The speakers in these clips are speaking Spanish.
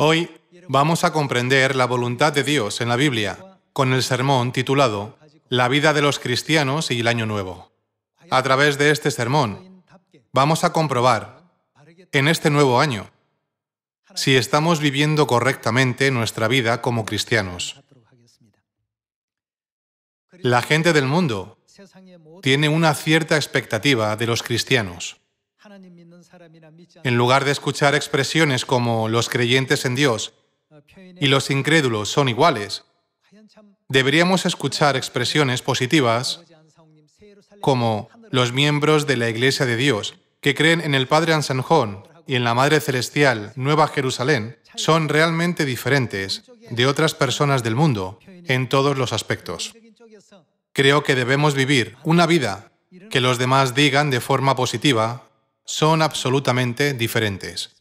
Hoy vamos a comprender la voluntad de Dios en la Biblia con el sermón titulado La vida de los cristianos y el Año Nuevo. A través de este sermón vamos a comprobar en este nuevo año si estamos viviendo correctamente nuestra vida como cristianos. La gente del mundo tiene una cierta expectativa de los cristianos. En lugar de escuchar expresiones como los creyentes en Dios y los incrédulos son iguales, deberíamos escuchar expresiones positivas como los miembros de la Iglesia de Dios que creen en el Padre Ansanjón y en la Madre Celestial, Nueva Jerusalén, son realmente diferentes de otras personas del mundo en todos los aspectos. Creo que debemos vivir una vida que los demás digan de forma positiva son absolutamente diferentes.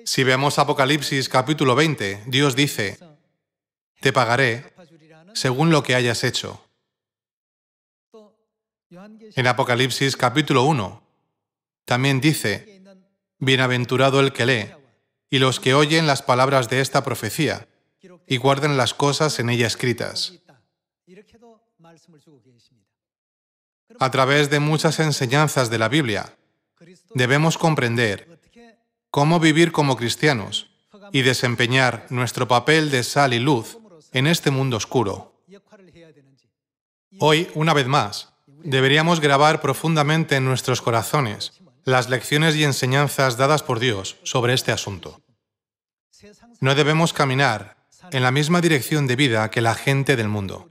Si vemos Apocalipsis capítulo 20, Dios dice, te pagaré según lo que hayas hecho. En Apocalipsis capítulo 1, también dice, bienaventurado el que lee, y los que oyen las palabras de esta profecía, y guardan las cosas en ella escritas. A través de muchas enseñanzas de la Biblia, debemos comprender cómo vivir como cristianos y desempeñar nuestro papel de sal y luz en este mundo oscuro. Hoy, una vez más, deberíamos grabar profundamente en nuestros corazones las lecciones y enseñanzas dadas por Dios sobre este asunto. No debemos caminar en la misma dirección de vida que la gente del mundo.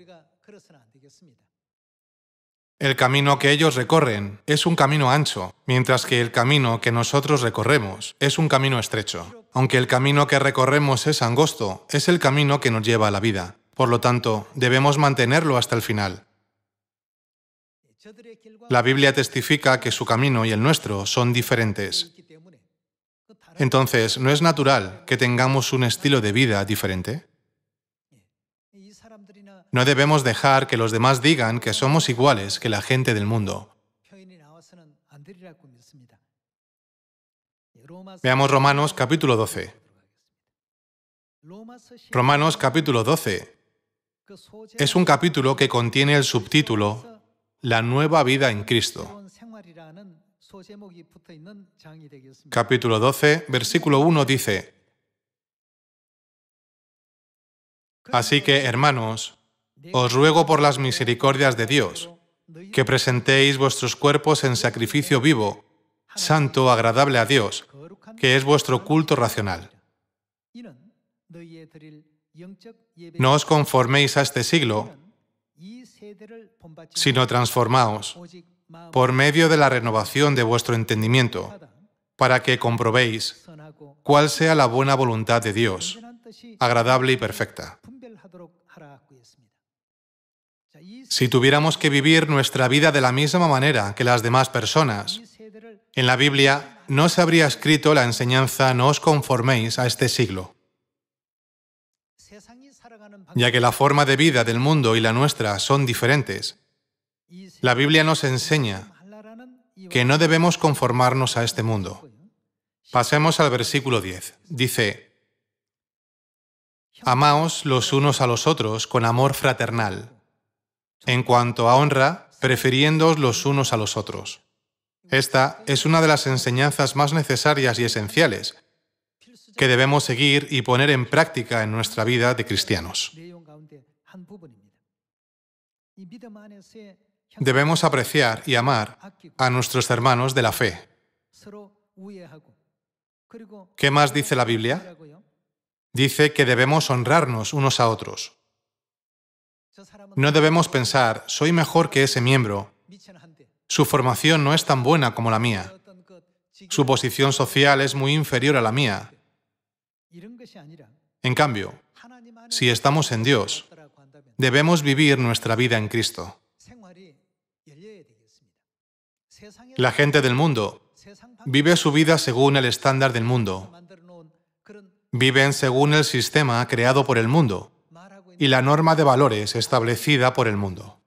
El camino que ellos recorren es un camino ancho, mientras que el camino que nosotros recorremos es un camino estrecho. Aunque el camino que recorremos es angosto, es el camino que nos lleva a la vida. Por lo tanto, debemos mantenerlo hasta el final. La Biblia testifica que su camino y el nuestro son diferentes. Entonces, ¿no es natural que tengamos un estilo de vida diferente? No debemos dejar que los demás digan que somos iguales que la gente del mundo. Veamos Romanos capítulo 12. Romanos capítulo 12 es un capítulo que contiene el subtítulo La nueva vida en Cristo. Capítulo 12, versículo 1 dice, así que, hermanos, os ruego por las misericordias de Dios, que presentéis vuestros cuerpos en sacrificio vivo, santo, agradable a Dios, que es vuestro culto racional. No os conforméis a este siglo, sino transformaos por medio de la renovación de vuestro entendimiento, para que comprobéis cuál sea la buena voluntad de Dios, agradable y perfecta. Si tuviéramos que vivir nuestra vida de la misma manera que las demás personas, en la Biblia no se habría escrito la enseñanza no os conforméis a este siglo, ya que la forma de vida del mundo y la nuestra son diferentes. La Biblia nos enseña que no debemos conformarnos a este mundo. Pasemos al versículo 10. Dice, amaos los unos a los otros con amor fraternal. En cuanto a honra, prefiriéndoos los unos a los otros. Esta es una de las enseñanzas más necesarias y esenciales que debemos seguir y poner en práctica en nuestra vida de cristianos. Debemos apreciar y amar a nuestros hermanos de la fe. ¿Qué más dice la Biblia? Dice que debemos honrarnos unos a otros. No debemos pensar, soy mejor que ese miembro. Su formación no es tan buena como la mía. Su posición social es muy inferior a la mía. En cambio, si estamos en Dios, debemos vivir nuestra vida en Cristo. La gente del mundo vive su vida según el estándar del mundo. Viven según el sistema creado por el mundo y la norma de valores establecida por el mundo.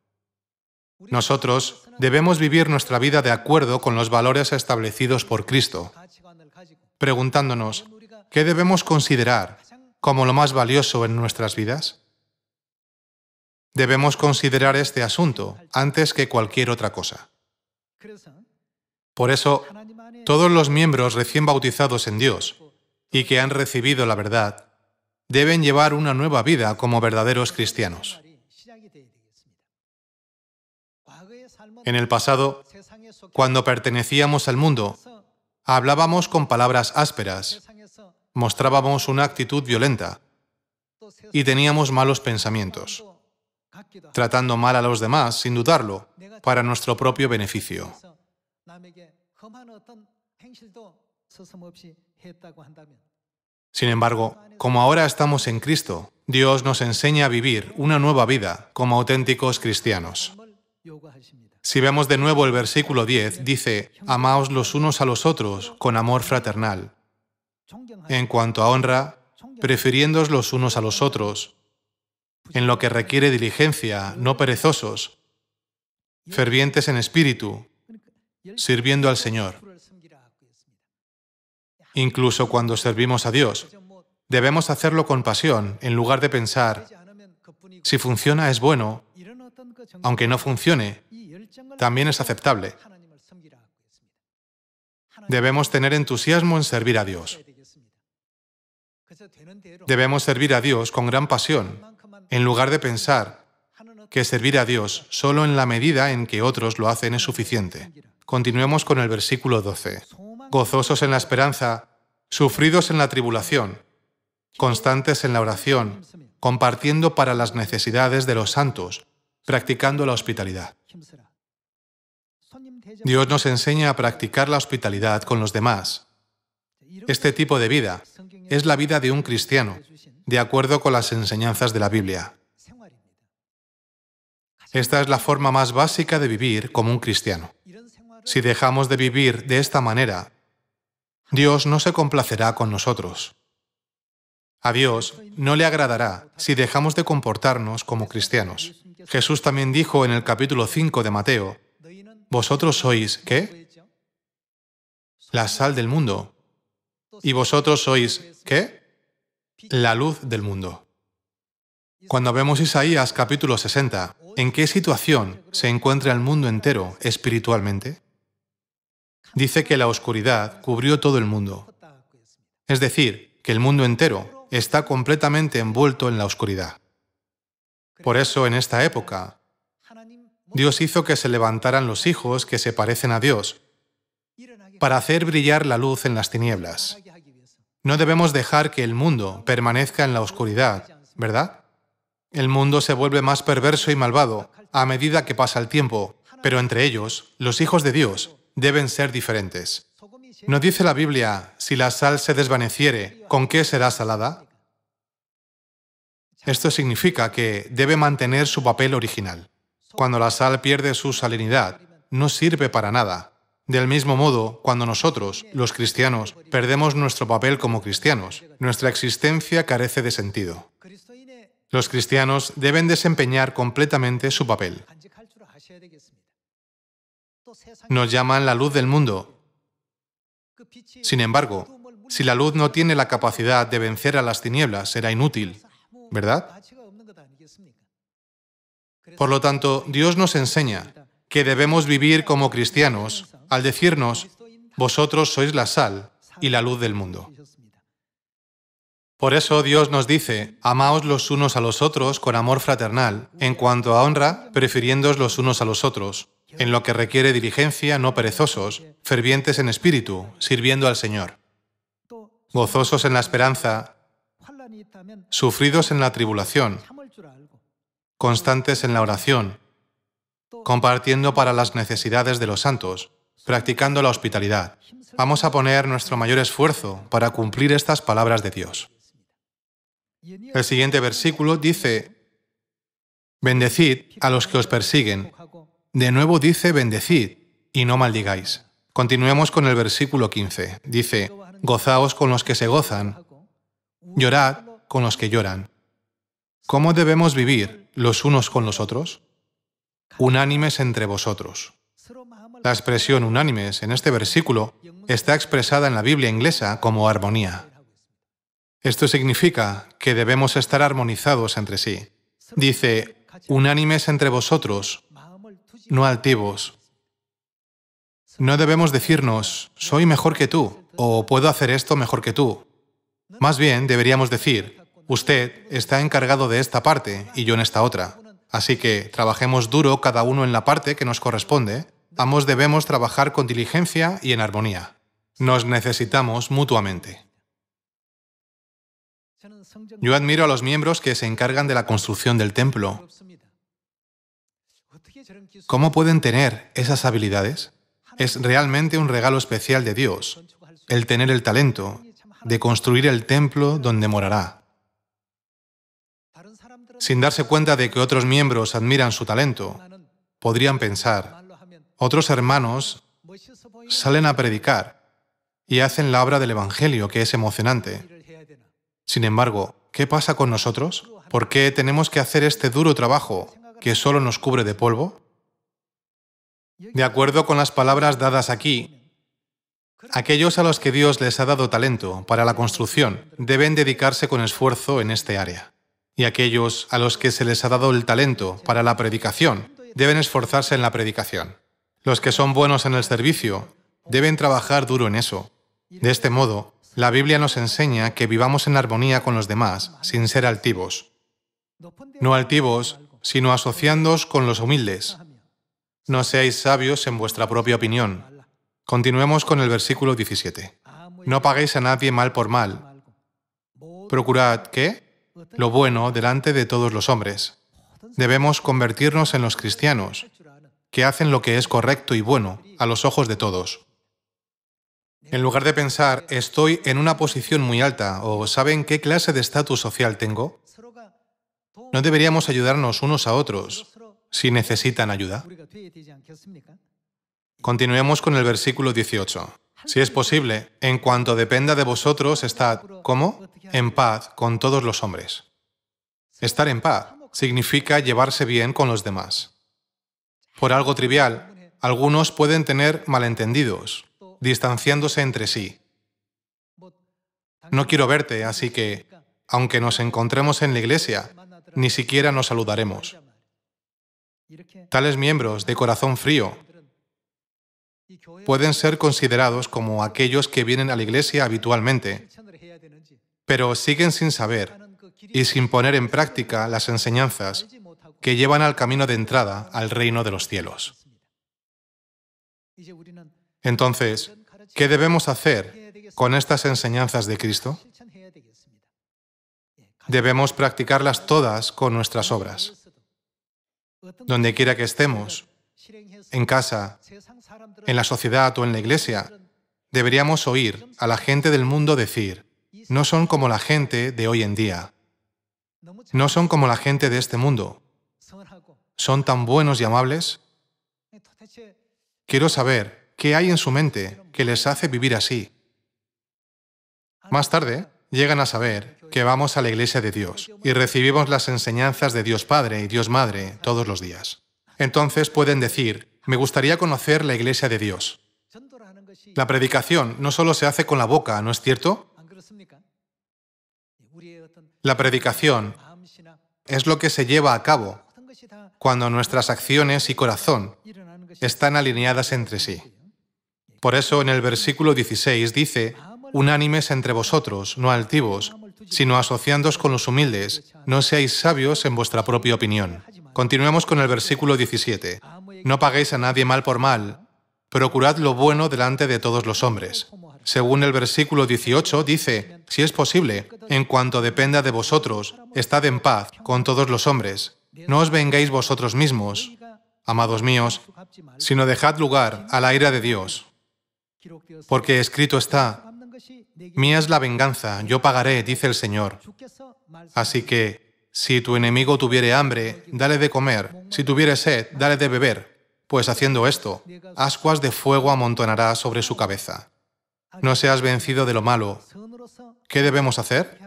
Nosotros debemos vivir nuestra vida de acuerdo con los valores establecidos por Cristo, preguntándonos, ¿Qué debemos considerar como lo más valioso en nuestras vidas? Debemos considerar este asunto antes que cualquier otra cosa. Por eso, todos los miembros recién bautizados en Dios y que han recibido la verdad deben llevar una nueva vida como verdaderos cristianos. En el pasado, cuando pertenecíamos al mundo, hablábamos con palabras ásperas, mostrábamos una actitud violenta y teníamos malos pensamientos, tratando mal a los demás, sin dudarlo, para nuestro propio beneficio. Sin embargo, como ahora estamos en Cristo, Dios nos enseña a vivir una nueva vida como auténticos cristianos. Si vemos de nuevo el versículo 10, dice, «Amaos los unos a los otros con amor fraternal. En cuanto a honra, prefiriéndoos los unos a los otros, en lo que requiere diligencia, no perezosos, fervientes en espíritu, sirviendo al Señor». Incluso cuando servimos a Dios, debemos hacerlo con pasión, en lugar de pensar, si funciona es bueno, aunque no funcione, también es aceptable. Debemos tener entusiasmo en servir a Dios. Debemos servir a Dios con gran pasión, en lugar de pensar que servir a Dios solo en la medida en que otros lo hacen es suficiente. Continuemos con el versículo 12. Gozosos en la esperanza, sufridos en la tribulación, constantes en la oración, compartiendo para las necesidades de los santos, practicando la hospitalidad. Dios nos enseña a practicar la hospitalidad con los demás. Este tipo de vida es la vida de un cristiano, de acuerdo con las enseñanzas de la Biblia. Esta es la forma más básica de vivir como un cristiano. Si dejamos de vivir de esta manera, Dios no se complacerá con nosotros. A Dios no le agradará si dejamos de comportarnos como cristianos. Jesús también dijo en el capítulo 5 de Mateo, «Vosotros sois, ¿qué? La sal del mundo. Y vosotros sois, ¿qué? La luz del mundo». Cuando vemos Isaías capítulo 60, ¿en qué situación se encuentra el mundo entero espiritualmente? Dice que la oscuridad cubrió todo el mundo. Es decir, que el mundo entero está completamente envuelto en la oscuridad. Por eso, en esta época, Dios hizo que se levantaran los hijos que se parecen a Dios para hacer brillar la luz en las tinieblas. No debemos dejar que el mundo permanezca en la oscuridad, ¿verdad? El mundo se vuelve más perverso y malvado a medida que pasa el tiempo, pero entre ellos, los hijos de Dios deben ser diferentes. ¿No dice la Biblia, si la sal se desvaneciere, ¿con qué será salada? Esto significa que debe mantener su papel original. Cuando la sal pierde su salinidad, no sirve para nada. Del mismo modo, cuando nosotros, los cristianos, perdemos nuestro papel como cristianos, nuestra existencia carece de sentido. Los cristianos deben desempeñar completamente su papel. Nos llaman la luz del mundo. Sin embargo, si la luz no tiene la capacidad de vencer a las tinieblas, será inútil, ¿verdad? Por lo tanto, Dios nos enseña que debemos vivir como cristianos al decirnos, vosotros sois la sal y la luz del mundo. Por eso Dios nos dice, amaos los unos a los otros con amor fraternal, en cuanto a honra, prefiriéndoos los unos a los otros, en lo que requiere diligencia, no perezosos, fervientes en espíritu, sirviendo al Señor, gozosos en la esperanza, sufridos en la tribulación, constantes en la oración, compartiendo para las necesidades de los santos, practicando la hospitalidad. Vamos a poner nuestro mayor esfuerzo para cumplir estas palabras de Dios. El siguiente versículo dice, bendecid a los que os persiguen. De nuevo dice, bendecid y no maldigáis. Continuemos con el versículo 15. Dice, gozaos con los que se gozan, llorad con los que lloran. ¿Cómo debemos vivir los unos con los otros? Unánimes entre vosotros. La expresión unánimes en este versículo está expresada en la Biblia inglesa como armonía. Esto significa que debemos estar armonizados entre sí. Dice, unánimes entre vosotros, no altivos. No debemos decirnos, soy mejor que tú, o puedo hacer esto mejor que tú. Más bien, deberíamos decir, usted está encargado de esta parte y yo en esta otra. Así que trabajemos duro cada uno en la parte que nos corresponde. Ambos debemos trabajar con diligencia y en armonía. Nos necesitamos mutuamente. Yo admiro a los miembros que se encargan de la construcción del templo. ¿Cómo pueden tener esas habilidades? Es realmente un regalo especial de Dios, el tener el talento de construir el templo donde morará. Sin darse cuenta de que otros miembros admiran su talento, podrían pensar, otros hermanos salen a predicar y hacen la obra del Evangelio, que es emocionante. Sin embargo, ¿qué pasa con nosotros? ¿Por qué tenemos que hacer este duro trabajo que solo nos cubre de polvo? De acuerdo con las palabras dadas aquí, aquellos a los que Dios les ha dado talento para la construcción deben dedicarse con esfuerzo en este área. Y aquellos a los que se les ha dado el talento para la predicación deben esforzarse en la predicación. Los que son buenos en el servicio deben trabajar duro en eso. De este modo, la Biblia nos enseña que vivamos en armonía con los demás, sin ser altivos. No altivos, sino asociándoos con los humildes. No seáis sabios en vuestra propia opinión. Continuemos con el versículo 17. No paguéis a nadie mal por mal. Procurad, ¿qué? Lo bueno delante de todos los hombres. Debemos convertirnos en los cristianos, que hacen lo que es correcto y bueno a los ojos de todos. En lugar de pensar, estoy en una posición muy alta o ¿saben qué clase de estatus social tengo? ¿No deberíamos ayudarnos unos a otros si necesitan ayuda? Continuemos con el versículo 18. Si es posible, en cuanto dependa de vosotros, estad, ¿cómo? En paz con todos los hombres. Estar en paz significa llevarse bien con los demás. Por algo trivial, algunos pueden tener malentendidos, distanciándose entre sí. No quiero verte, así que, aunque nos encontremos en la iglesia, ni siquiera nos saludaremos. Tales miembros de corazón frío pueden ser considerados como aquellos que vienen a la iglesia habitualmente, pero siguen sin saber y sin poner en práctica las enseñanzas que llevan al camino de entrada al reino de los cielos. Entonces, ¿qué debemos hacer con estas enseñanzas de Cristo? Debemos practicarlas todas con nuestras obras. Donde quiera que estemos, en casa, en la sociedad o en la iglesia, deberíamos oír a la gente del mundo decir, no son como la gente de hoy en día. No son como la gente de este mundo. ¿Son tan buenos y amables? Quiero saber qué hay en su mente que les hace vivir así. Más tarde, llegan a saber que vamos a la iglesia de Dios y recibimos las enseñanzas de Dios Padre y Dios Madre todos los días. Entonces pueden decir, me gustaría conocer la iglesia de Dios. La predicación no solo se hace con la boca, ¿no es cierto? La predicación es lo que se lleva a cabo cuando nuestras acciones y corazón están alineadas entre sí. Por eso en el versículo 16 dice, unánimes entre vosotros, no altivos, sino asociándoos con los humildes, no seáis sabios en vuestra propia opinión. Continuemos con el versículo 17. No paguéis a nadie mal por mal, procurad lo bueno delante de todos los hombres. Según el versículo 18 dice, si es posible, en cuanto dependa de vosotros, estad en paz con todos los hombres. No os vengáis vosotros mismos, amados míos, sino dejad lugar a la ira de Dios. Porque escrito está, mía es la venganza, yo pagaré, dice el Señor. Así que, si tu enemigo tuviere hambre, dale de comer, si tuviere sed, dale de beber, pues haciendo esto, ascuas de fuego amontonará sobre su cabeza. No seas vencido de lo malo. ¿Qué debemos hacer?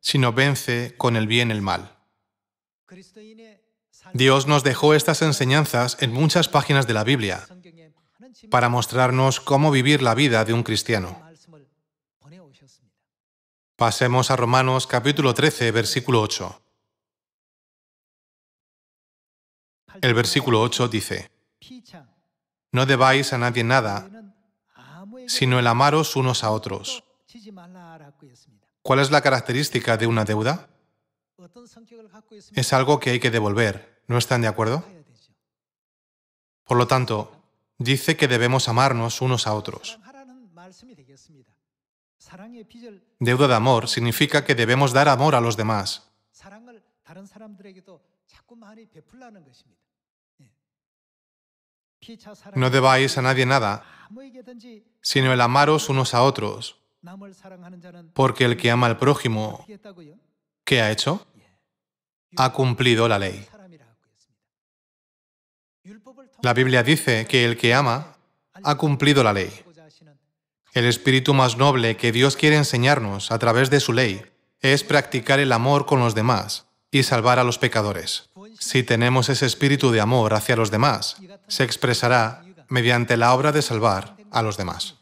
Sino vence con el bien el mal. Dios nos dejó estas enseñanzas en muchas páginas de la Biblia para mostrarnos cómo vivir la vida de un cristiano. Pasemos a Romanos capítulo 13, versículo 8. El versículo 8 dice: No debáis a nadie nada, sino el amaros unos a otros. ¿Cuál es la característica de una deuda? Es algo que hay que devolver. ¿No están de acuerdo? Por lo tanto, dice que debemos amarnos unos a otros. Deuda de amor significa que debemos dar amor a los demás. No debáis a nadie nada, sino el amaros unos a otros, porque el que ama al prójimo, ¿qué ha hecho? Ha cumplido la ley. La Biblia dice que el que ama ha cumplido la ley. El espíritu más noble que Dios quiere enseñarnos a través de su ley es practicar el amor con los demás y salvar a los pecadores. Si tenemos ese espíritu de amor hacia los demás, se expresará mediante la obra de salvar a los demás.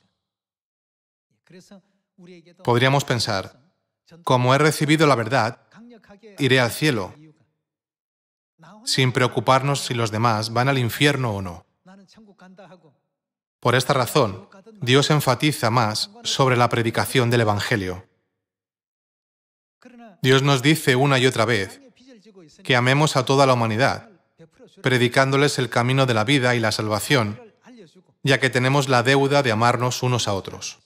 Podríamos pensar, como he recibido la verdad, iré al cielo, sin preocuparnos si los demás van al infierno o no. Por esta razón, Dios enfatiza más sobre la predicación del Evangelio. Dios nos dice una y otra vez que amemos a toda la humanidad, predicándoles el camino de la vida y la salvación, ya que tenemos la deuda de amarnos unos a otros.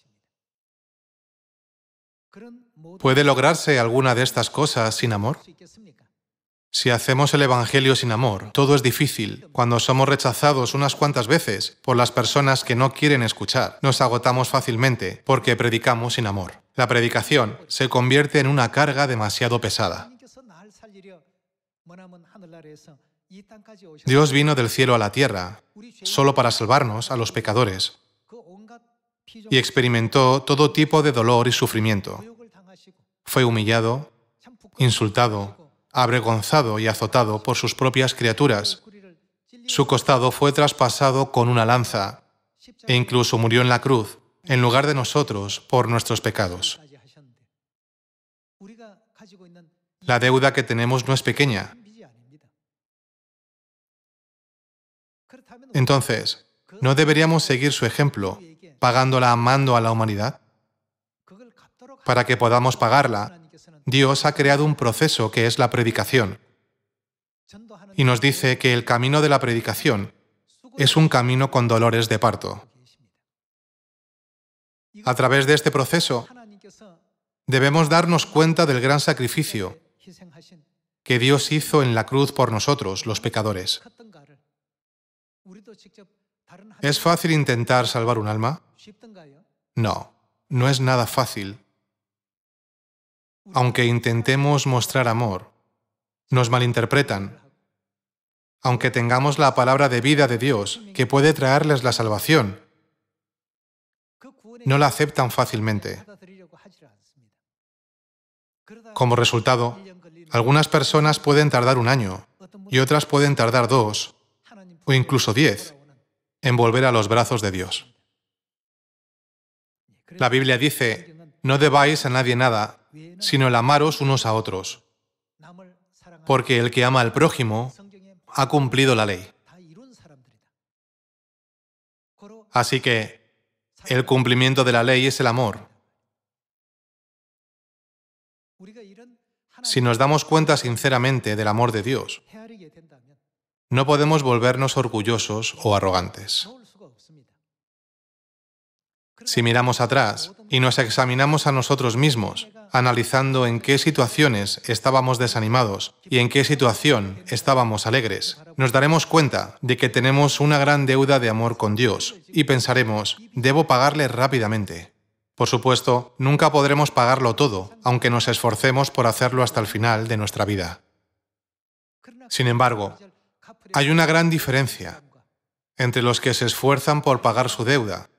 ¿Puede lograrse alguna de estas cosas sin amor? Si hacemos el Evangelio sin amor, todo es difícil. Cuando somos rechazados unas cuantas veces por las personas que no quieren escuchar, nos agotamos fácilmente porque predicamos sin amor. La predicación se convierte en una carga demasiado pesada. Dios vino del cielo a la tierra solo para salvarnos a los pecadores y experimentó todo tipo de dolor y sufrimiento. Fue humillado, insultado, avergonzado y azotado por sus propias criaturas. Su costado fue traspasado con una lanza e incluso murió en la cruz, en lugar de nosotros, por nuestros pecados. La deuda que tenemos no es pequeña. Entonces, ¿no deberíamos seguir su ejemplo, pagándola amando a la humanidad? Para que podamos pagarla, Dios ha creado un proceso que es la predicación. Y nos dice que el camino de la predicación es un camino con dolores de parto. A través de este proceso, debemos darnos cuenta del gran sacrificio que Dios hizo en la cruz por nosotros, los pecadores. ¿Es fácil intentar salvar un alma? No, no es nada fácil. Aunque intentemos mostrar amor, nos malinterpretan. Aunque tengamos la palabra de vida de Dios, que puede traerles la salvación, no la aceptan fácilmente. Como resultado, algunas personas pueden tardar 1 año y otras pueden tardar 2 o incluso 10 en volver a los brazos de Dios. La Biblia dice, no debáis a nadie nada, sino el amaros unos a otros, porque el que ama al prójimo ha cumplido la ley. Así que el cumplimiento de la ley es el amor. Si nos damos cuenta sinceramente del amor de Dios, no podemos volvernos orgullosos o arrogantes. Si miramos atrás y nos examinamos a nosotros mismos, analizando en qué situaciones estábamos desanimados y en qué situación estábamos alegres, nos daremos cuenta de que tenemos una gran deuda de amor con Dios y pensaremos, debo pagarle rápidamente. Por supuesto, nunca podremos pagarlo todo, aunque nos esforcemos por hacerlo hasta el final de nuestra vida. Sin embargo, hay una gran diferencia entre los que se esfuerzan por pagar su deuda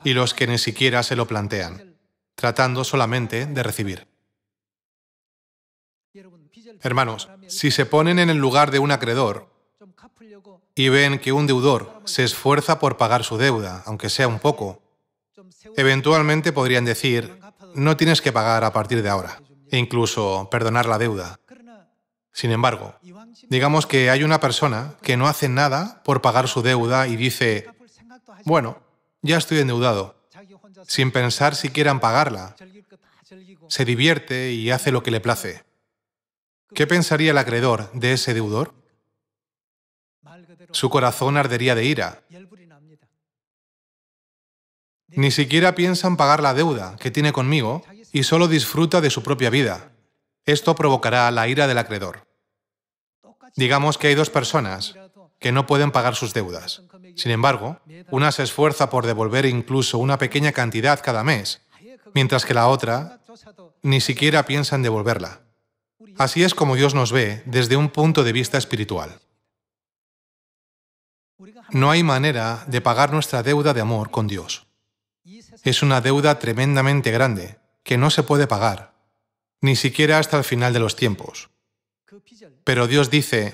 y los que ni siquiera se lo plantean, tratando solamente de recibir. Hermanos, si se ponen en el lugar de un acreedor y ven que un deudor se esfuerza por pagar su deuda, aunque sea un poco, eventualmente podrían decir, no tienes que pagar a partir de ahora, e incluso perdonar la deuda. Sin embargo, digamos que hay una persona que no hace nada por pagar su deuda y dice, bueno, ya estoy endeudado, sin pensar siquiera en pagarla. Se divierte y hace lo que le place. ¿Qué pensaría el acreedor de ese deudor? Su corazón ardería de ira. Ni siquiera piensa en pagar la deuda que tiene conmigo y solo disfruta de su propia vida. Esto provocará la ira del acreedor. Digamos que hay dos personas que no pueden pagar sus deudas. Sin embargo, una se esfuerza por devolver incluso una pequeña cantidad cada mes, mientras que la otra ni siquiera piensa en devolverla. Así es como Dios nos ve desde un punto de vista espiritual. No hay manera de pagar nuestra deuda de amor con Dios. Es una deuda tremendamente grande, que no se puede pagar, ni siquiera hasta el final de los tiempos. Pero Dios dice,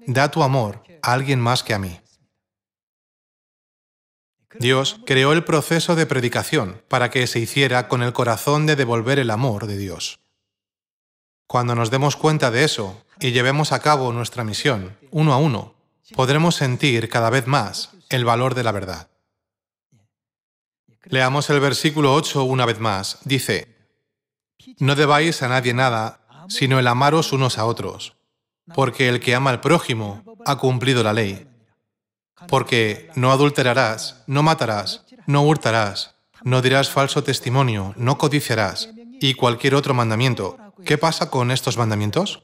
da tu amor a alguien más que a mí. Dios creó el proceso de predicación para que se hiciera con el corazón de devolver el amor de Dios. Cuando nos demos cuenta de eso y llevemos a cabo nuestra misión, uno a uno, podremos sentir cada vez más el valor de la verdad. Leamos el versículo 8 una vez más. Dice, no debáis a nadie nada, sino el amaros unos a otros, porque el que ama al prójimo ha cumplido la ley. Porque no adulterarás, no matarás, no hurtarás, no dirás falso testimonio, no codiciarás, y cualquier otro mandamiento. ¿Qué pasa con estos mandamientos?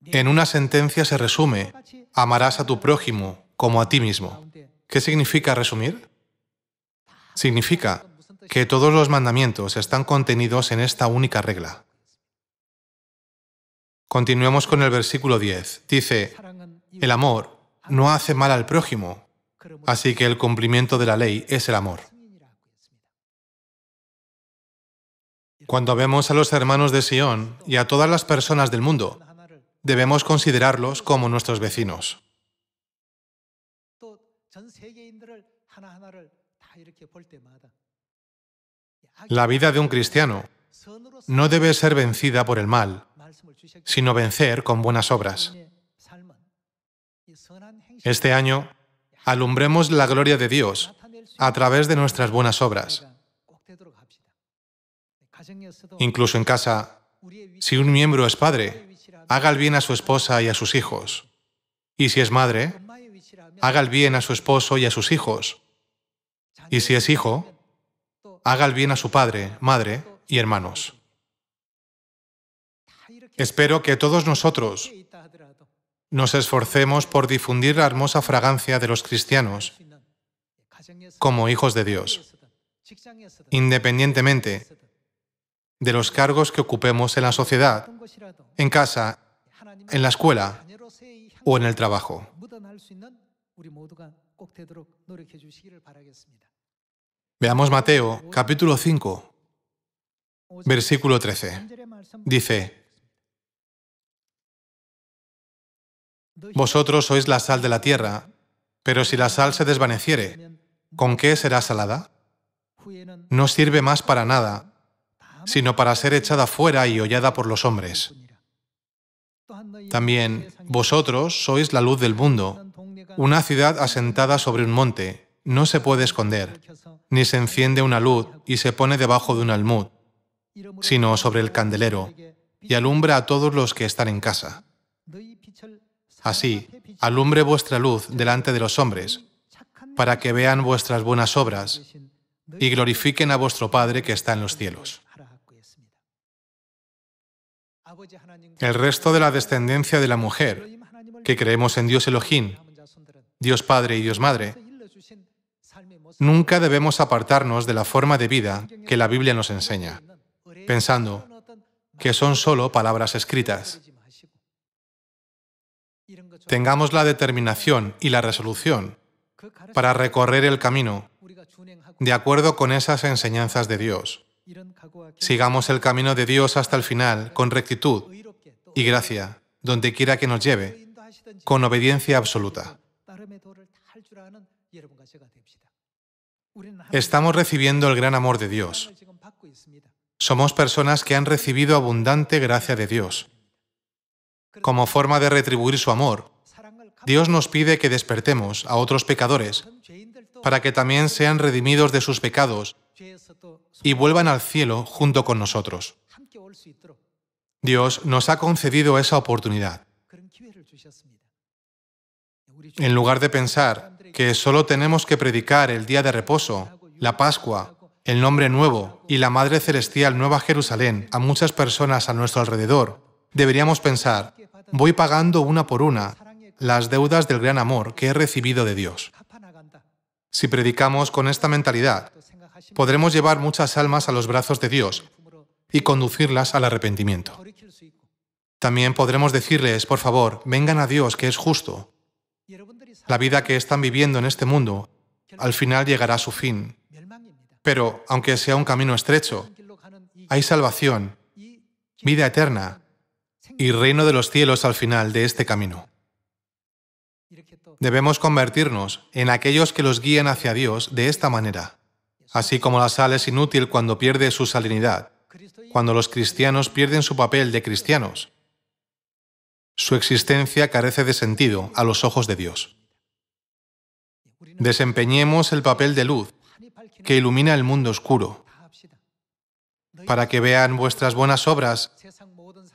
En una sentencia se resume, amarás a tu prójimo como a ti mismo. ¿Qué significa resumir? Significa que todos los mandamientos están contenidos en esta única regla. Continuemos con el versículo 10. Dice, el amor no hace mal al prójimo, así que el cumplimiento de la ley es el amor. Cuando vemos a los hermanos de Sion y a todas las personas del mundo, debemos considerarlos como nuestros vecinos. La vida de un cristiano no debe ser vencida por el mal, sino vencer con buenas obras. Este año, alumbremos la gloria de Dios a través de nuestras buenas obras. Incluso en casa, si un miembro es padre, haga el bien a su esposa y a sus hijos. Y si es madre, haga el bien a su esposo y a sus hijos. Y si es hijo, haga el bien a su padre, madre y hermanos. Espero que todos nosotros nos esforcemos por difundir la hermosa fragancia de los cristianos como hijos de Dios, independientemente de los cargos que ocupemos en la sociedad, en casa, en la escuela o en el trabajo. Veamos Mateo, capítulo 5, versículo 13. Dice, vosotros sois la sal de la tierra, pero si la sal se desvaneciere, ¿con qué será salada? No sirve más para nada, sino para ser echada fuera y hollada por los hombres. También, vosotros sois la luz del mundo. Una ciudad asentada sobre un monte no se puede esconder, ni se enciende una luz y se pone debajo de un almud, sino sobre el candelero, y alumbra a todos los que están en casa. Así, alumbre vuestra luz delante de los hombres, para que vean vuestras buenas obras y glorifiquen a vuestro Padre que está en los cielos. El resto de la descendencia de la mujer, que creemos en Dios Elohim, Dios Padre y Dios Madre, nunca debemos apartarnos de la forma de vida que la Biblia nos enseña, pensando que son solo palabras escritas. Tengamos la determinación y la resolución para recorrer el camino de acuerdo con esas enseñanzas de Dios. Sigamos el camino de Dios hasta el final con rectitud y gracia, donde quiera que nos lleve, con obediencia absoluta. Estamos recibiendo el gran amor de Dios. Somos personas que han recibido abundante gracia de Dios. Como forma de retribuir su amor, Dios nos pide que despertemos a otros pecadores para que también sean redimidos de sus pecados y vuelvan al cielo junto con nosotros. Dios nos ha concedido esa oportunidad. En lugar de pensar que solo tenemos que predicar el día de reposo, la Pascua, el nombre nuevo y la Madre Celestial Nueva Jerusalén a muchas personas a nuestro alrededor, deberíamos pensar, voy pagando una por una las deudas del gran amor que he recibido de Dios. Si predicamos con esta mentalidad, podremos llevar muchas almas a los brazos de Dios y conducirlas al arrepentimiento. También podremos decirles, por favor, vengan a Dios, que es justo. La vida que están viviendo en este mundo, al final llegará a su fin. Pero, aunque sea un camino estrecho, hay salvación, vida eterna y reino de los cielos al final de este camino. Debemos convertirnos en aquellos que los guían hacia Dios de esta manera. Así como la sal es inútil cuando pierde su salinidad, cuando los cristianos pierden su papel de cristianos, su existencia carece de sentido a los ojos de Dios. Desempeñemos el papel de luz que ilumina el mundo oscuro, para que vean vuestras buenas obras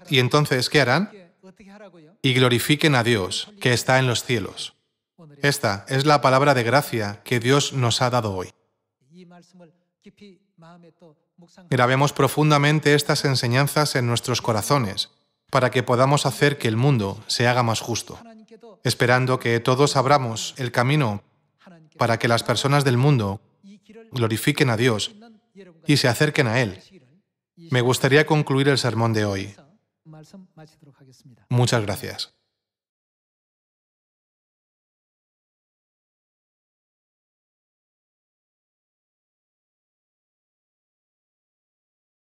y entonces, ¿qué harán? Y glorifiquen a Dios, que está en los cielos. Esta es la palabra de gracia que Dios nos ha dado hoy. Grabemos profundamente estas enseñanzas en nuestros corazones para que podamos hacer que el mundo se haga más justo, esperando que todos abramos el camino para que las personas del mundo glorifiquen a Dios y se acerquen a Él. Me gustaría concluir el sermón de hoy. Muchas gracias.